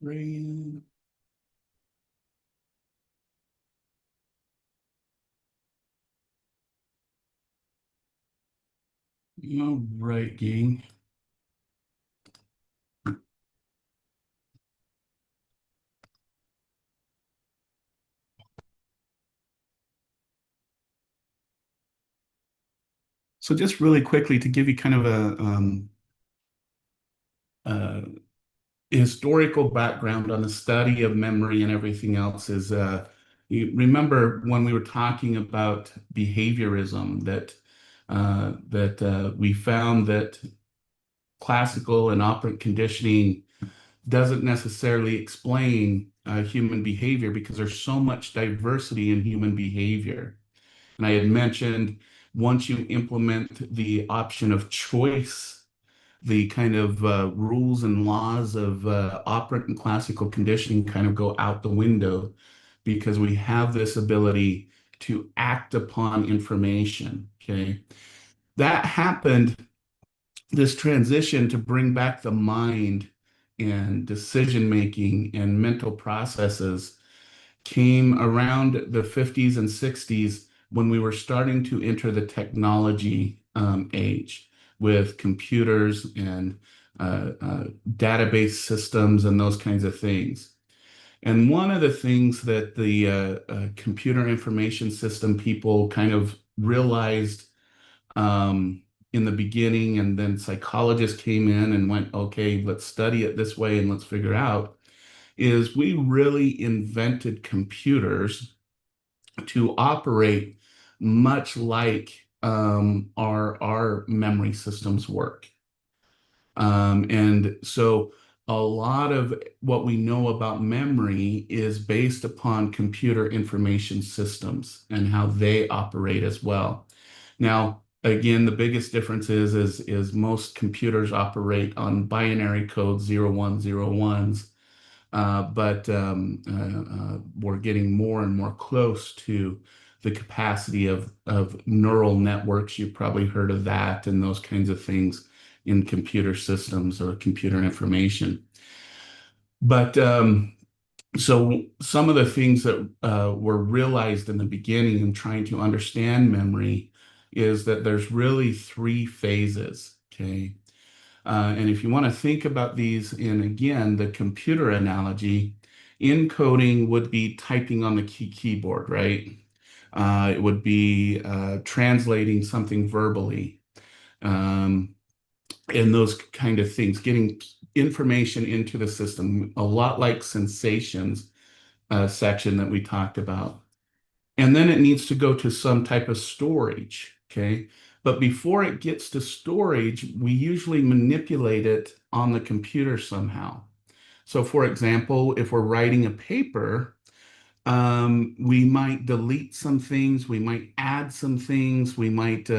Brain. All right, gang. So just really quickly to give you kind of a historical background on the study of memory and everything else is you remember when we were talking about behaviorism that we found that classical and operant conditioning doesn't necessarily explain human behavior because there's so much diversity in human behavior. And I had mentioned once you implement the option of choice, the kind of rules and laws of operant and classical conditioning kind of go out the window because we have this ability to act upon information. Okay. That happened, this transition to bring back the mind and decision making and mental processes came around the 50s and 60s when we were starting to enter the technology age with computers and database systems and those kinds of things. And one of the things that the computer information system people kind of realized in the beginning, and then psychologists came in and went, okay, let's study it this way and let's figure out, is we really invented computers to operate much like our memory systems work. And so a lot of what we know about memory is based upon computer information systems and how they operate as well. Now, again, the biggest difference is most computers operate on binary code 0101s, but we're getting more and more close to the capacity of neural networks. You've probably heard of that and those kinds of things in computer systems or computer information. But so some of the things that were realized in the beginning in trying to understand memory is that there's really three phases. Okay. And if you want to think about these in, again, the computer analogy, encoding would be typing on the keyboard, right? It would be translating something verbally, um, and those kind of things, getting information into the system, a lot like sensations section that we talked about. And then it needs to go to some type of storage, okay? But before it gets to storage, we usually manipulate it on the computer somehow. So for example, if we're writing a paper, we might delete some things, we might add some things, we might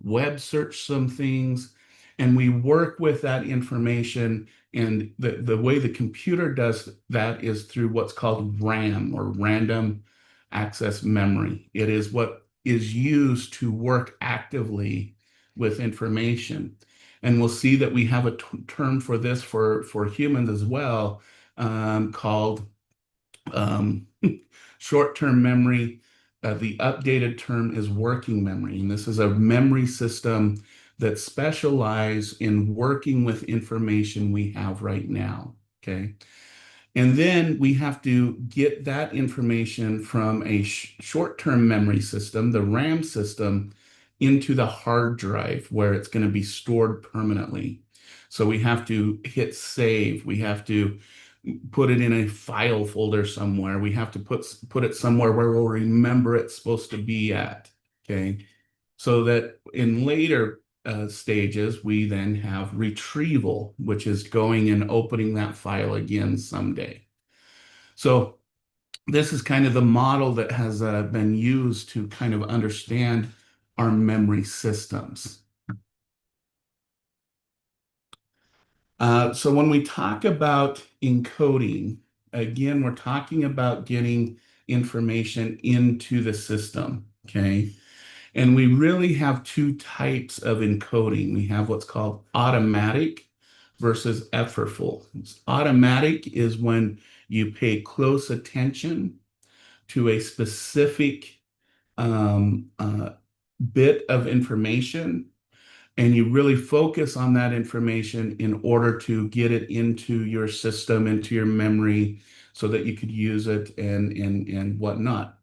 web search some things, and we work with that information. And the way the computer does that is through what's called RAM, or random access memory. It is what is used to work actively with information. And we'll see that we have a term for this for humans as well, called um, short-term memory. The updated term is working memory, and this is a memory system that specializes in working with information we have right now. Okay. And then we have to get that information from a short-term memory system, the RAM system, into the hard drive where it's going to be stored permanently. So we have to hit save. We have to put it in a file folder somewhere. We have to put it somewhere where we'll remember it's supposed to be at. Okay. So that in later stages, we then have retrieval, which is going and opening that file again someday. So this is kind of the model that has been used to kind of understand our memory systems. So when we talk about encoding, again, we're talking about getting information into the system, okay? And we really have two types of encoding. We have what's called automatic versus effortful. Automatic is when you pay close attention to a specific um, uh, bit of information, and you really focus on that information in order to get it into your system, into your memory, so that you could use it and whatnot.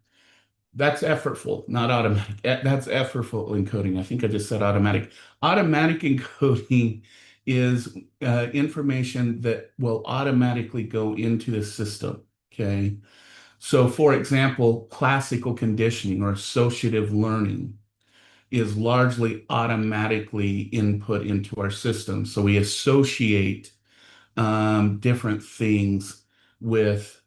That's effortful, not automatic. That's effortful encoding. I think I just said automatic. Automatic encoding is information that will automatically go into the system. Okay. So, for example, classical conditioning or associative learning is largely automatically input into our system. So we associate different things with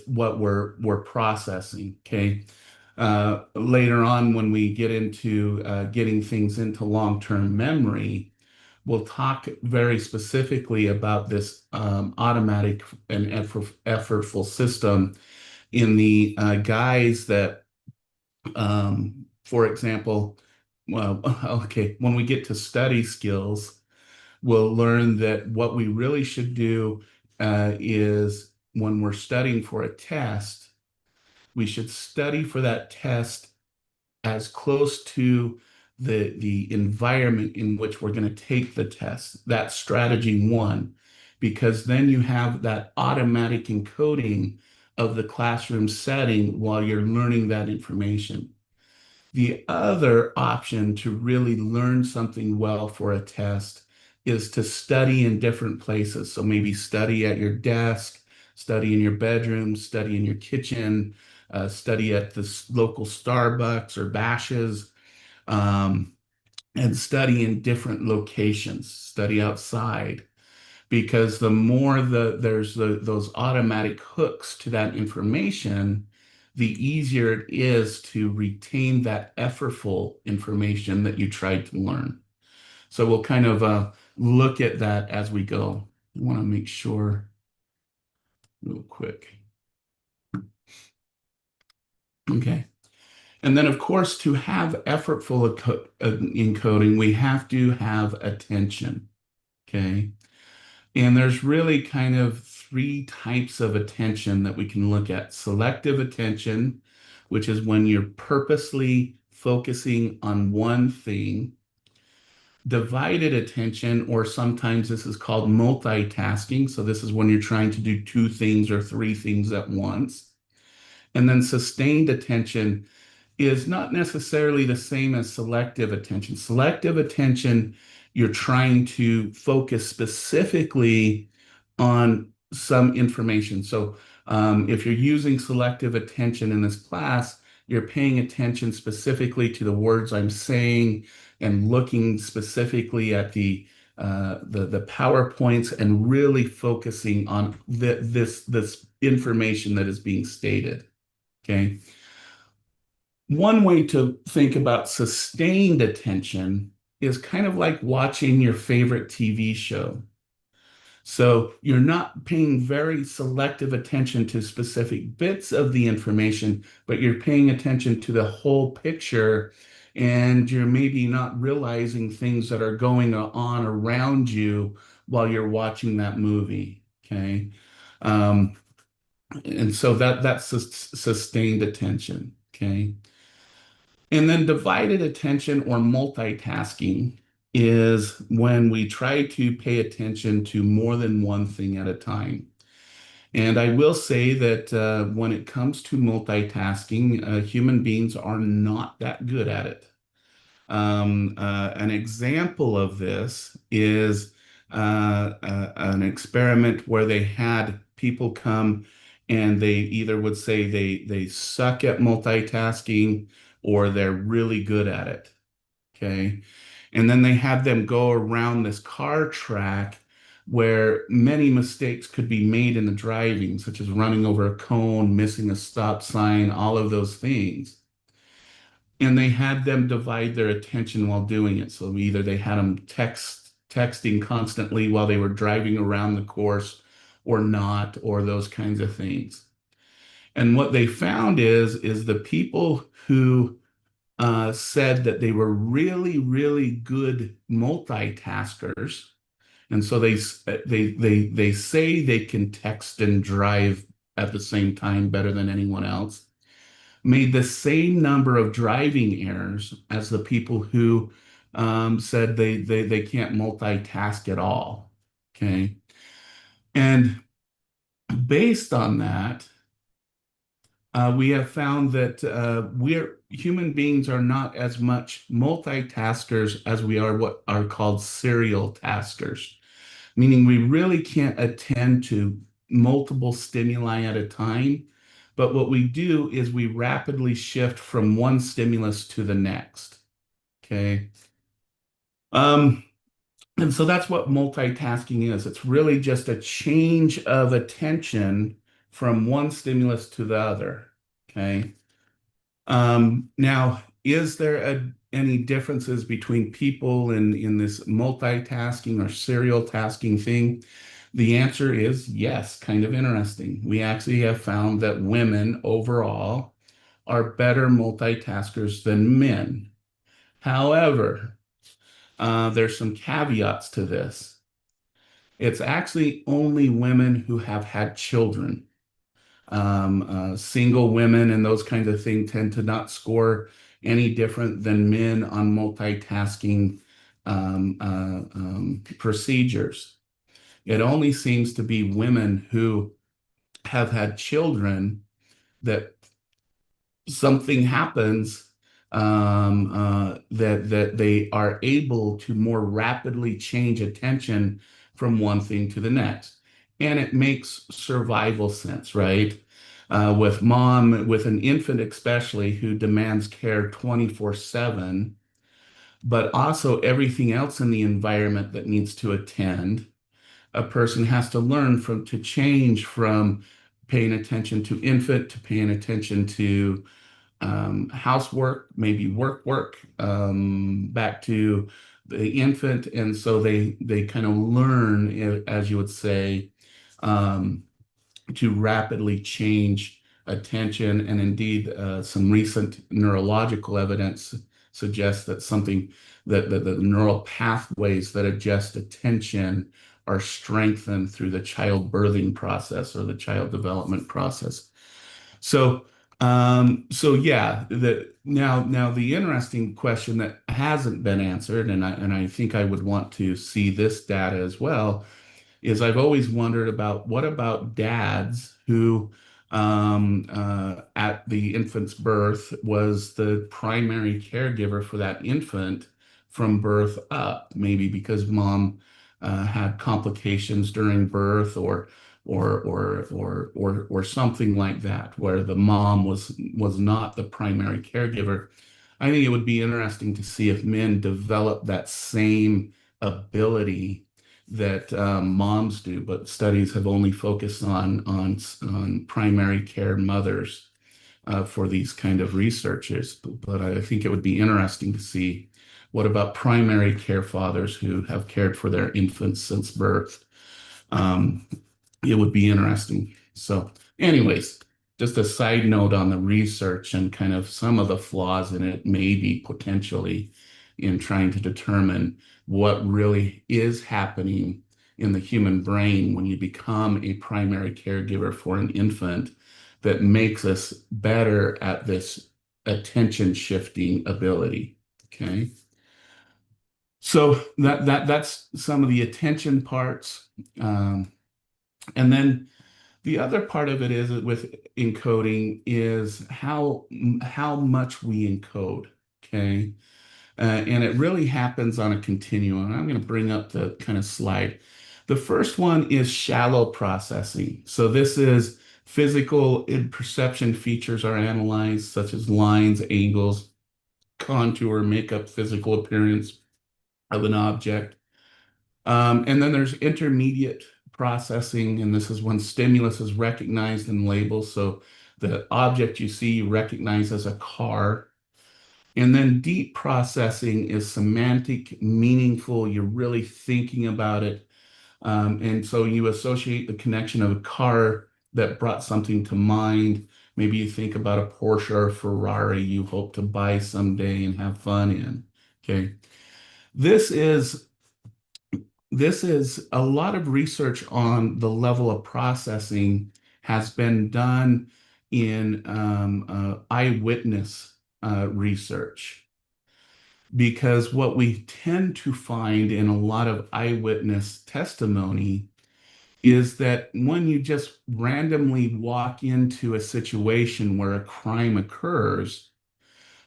what we're processing. Okay. Later on, when we get into getting things into long-term memory, we'll talk very specifically about this automatic and effortful system in the guys that, for example, well, okay, when we get to study skills, we'll learn that what we really should do is when we're studying for a test, we should study for that test as close to the environment in which we're going to take the test. That's strategy one, because then you have that automatic encoding of the classroom setting while you're learning that information. The other option to really learn something well for a test is to study in different places. So maybe study at your desk, study in your bedroom, study in your kitchen, study at the local Starbucks or Bash's, um, and study in different locations, study outside. Because the more there's those automatic hooks to that information, the easier it is to retain that effortful information that you tried to learn. So we'll kind of look at that as we go. I want to make sure real quick. Okay. And then, of course, to have effortful encoding, we have to have attention. Okay. And there's really kind of three types of attention that we can look at. Selective attention, which is when you're purposely focusing on one thing. Divided attention, or sometimes this is called multitasking. So this is when you're trying to do two things or three things at once. And then sustained attention is not necessarily the same as selective attention. Selective attention, you're trying to focus specifically on some information. So if you're using selective attention in this class, you're paying attention specifically to the words I'm saying and looking specifically at the PowerPoints and really focusing on this information that is being stated. Okay. One way to think about sustained attention is kind of like watching your favorite TV show. So you're not paying very selective attention to specific bits of the information, but you're paying attention to the whole picture, and you're maybe not realizing things that are going on around you while you're watching that movie. Okay. Um, and so that's sustained attention. Okay. And then divided attention or multitasking is when we try to pay attention to more than one thing at a time. And I will say that when it comes to multitasking, human beings are not that good at it. An example of this is an experiment where they had people come and they either would say they suck at multitasking or they're really good at it. Okay. And then they had them go around this car track where many mistakes could be made in the driving, such as running over a cone, missing a stop sign, all of those things. And they had them divide their attention while doing it. So either they had them texting constantly while they were driving around the course or not, or those kinds of things. And what they found is the people who said that they were really, really good multitaskers And so they say they can text and drive at the same time better than anyone else. Made the same number of driving errors as the people who said they can't multitask at all. Okay. And based on that, we have found that we're human beings are not as much multitaskers as we are what are called serial taskers, meaning we really can't attend to multiple stimuli at a time. But what we do is we rapidly shift from one stimulus to the next. Okay. Um, and so that's what multitasking is. It's really just a change of attention from one stimulus to the other. Okay. Now, is there any differences between people in this multitasking or serial tasking thing? The answer is yes, kind of interesting. We actually have found that women overall are better multitaskers than men. However, there's some caveats to this. It's actually only women who have had children. Single women and those kinds of things tend to not score any different than men on multitasking procedures. It only seems to be women who have had children that something happens that they are able to more rapidly change attention from one thing to the next. And it makes survival sense, right? With an infant especially who demands care 24/7, but also everything else in the environment that needs to attend, a person has to learn to change from paying attention to infant to paying attention to housework, maybe work, back to the infant. And so they kind of learn, as you would say, um, to rapidly change attention. And indeed, some recent neurological evidence suggests that that the neural pathways that adjust attention are strengthened through the child birthing process or the child development process. So, so yeah, now the interesting question that hasn't been answered, and I think I would want to see this data as well, is I've always wondered about what about dads who, at the infant's birth, was the primary caregiver for that infant from birth up, maybe because mom had complications during birth or something like that, where the mom was not the primary caregiver. I think it would be interesting to see if men develop that same ability that moms do, but studies have only focused on primary care mothers for these kind of researches. But I think it would be interesting to see what about primary care fathers who have cared for their infants since birth. Um, it would be interesting. So, anyways, just a side note on the research and kind of some of the flaws in it, maybe potentially in trying to determine what really is happening in the human brain when you become a primary caregiver for an infant that makes us better at this attention shifting ability. Okay. So that's some of the attention parts. And then the other part of it is with encoding is how much we encode. Okay. And it really happens on a continuum. I'm going to bring up the kind of slide. The first one is shallow processing. So this is physical and perception features are analyzed, such as lines, angles, contour, makeup, physical appearance of an object. And then there's intermediate processing, and this is when stimulus is recognized and labeled. So the object you see you recognize as a car. And then deep processing is semantic, meaningful. You're really thinking about it. And so you associate the connection of a car that brought something to mind. Maybe you think about a Porsche or a Ferrari you hope to buy someday and have fun in. Okay. This is this is a lot of research on the level of processing has been done in eyewitness research. Because what we tend to find in a lot of eyewitness testimony is that when you just randomly walk into a situation where a crime occurs,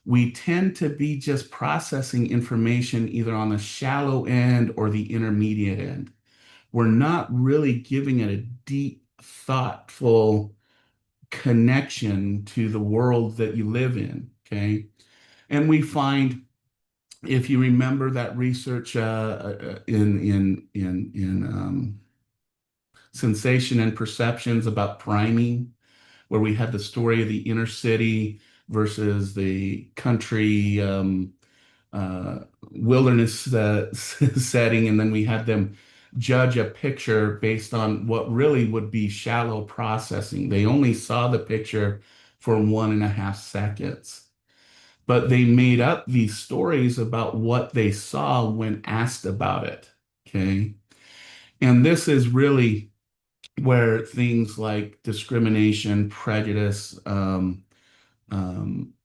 we tend to be just processing information either on the shallow end or the intermediate end. We're not really giving it a deep, thoughtful connection to the world that you live in. Okay. And we find, if you remember that research in Sensation and Perceptions about priming, where we had the story of the inner city versus the country wilderness setting, and then we had them judge a picture based on what really would be shallow processing. They only saw the picture for 1.5 seconds, but they made up these stories about what they saw when asked about it. Okay. And this is really where things like discrimination, prejudice,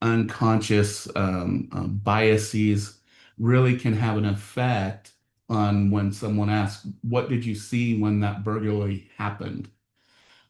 unconscious biases really can have an effect on when someone asks, "What did you see when that burglary happened?"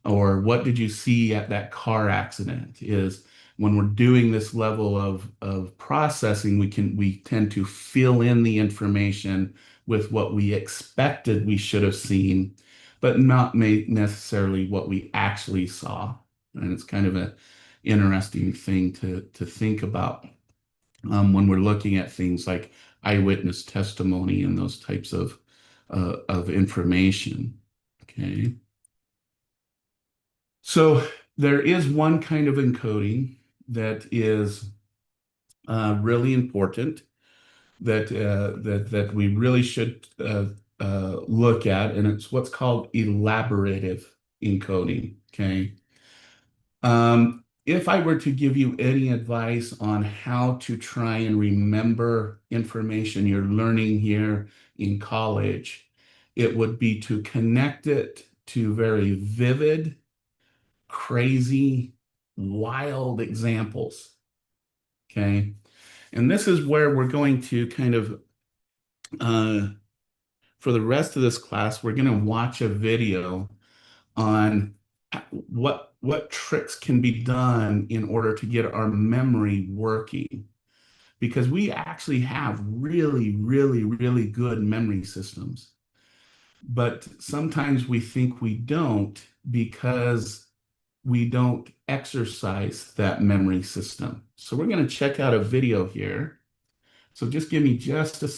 Or "What did you see at that car accident?" Is when we're doing this level of processing, we tend to fill in the information with what we expected we should have seen, but not necessarily what we actually saw. And it's kind of an interesting thing to think about when we're looking at things like eyewitness testimony and those types of information. Okay. So there is one kind of encoding that is really important that we really should look at, and it's what's called elaborative encoding. Okay. If I were to give you any advice on how to try and remember information you're learning here in college, it would be to connect it to very vivid, crazy, wild examples. Okay. And this is where we're going to kind of, uh, for the rest of this class, we're going to watch a video on what tricks can be done in order to get our memory working. Because we actually have really, really, really good memory systems. But sometimes we think we don't because we don't exercise that memory system. So we're going to check out a video here. So just give me just a